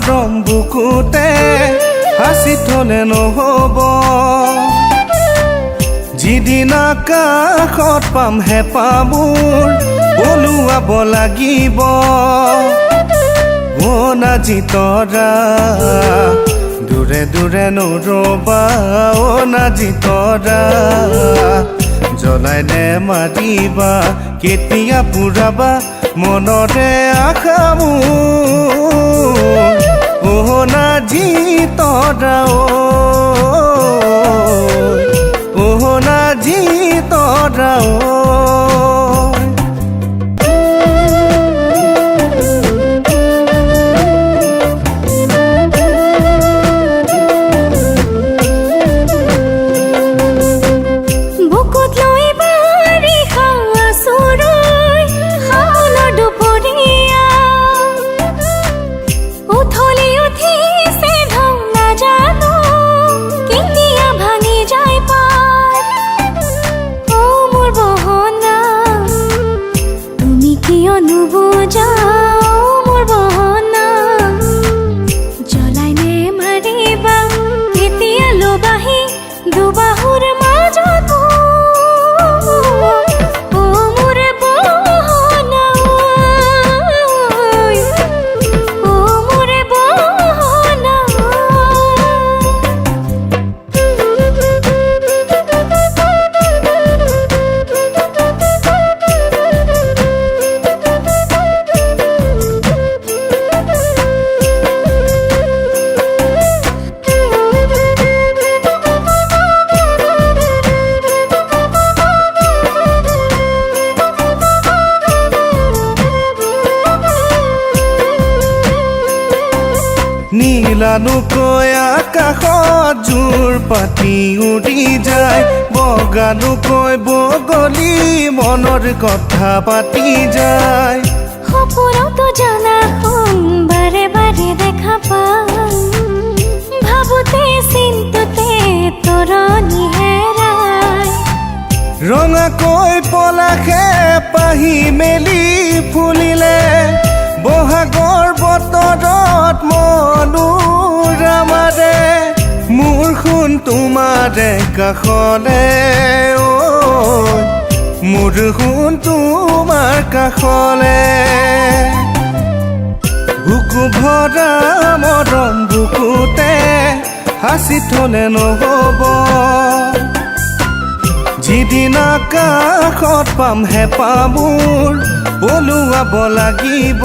মৰম বুকুতে হাসি থলে নহব যিদিনা কাষত পাম হেঁপাবোৰ পলুৱাব লাগিব ও নাজি তৰা দূৰে দূৰে নৰবা ও নাজি তৰা জ্বলাই নে মাৰিবা কেতিয়া পুৰাবা মনৰে আশা মোৰ ও নাজি তৰা ও নাজি তৰা নীলানুকৈ আকাশত জোৰ পাতি উৰি যায় বগানুকৈ বগলী মনৰ কথা পাতি যায় সপোনতো জানা বাৰে বাৰে দেখা পাওঁ ভাবোতে চিন্তুতে তৰণি হেৰাই ৰঙাকৈ পলাশে পাহি মেলি ফুলিলে বহাগৰ বতৰত মনোৰমাৰে মোৰ সোণ তোমাৰে কাষলে মোৰ সোণ তোমাৰ কাষলে বুকু ভৰা মৰম বুকুতে হাসি থলে নহব যিদিনা কাষত পাম হেঁপাবোৰ পলুৱাব লাগিব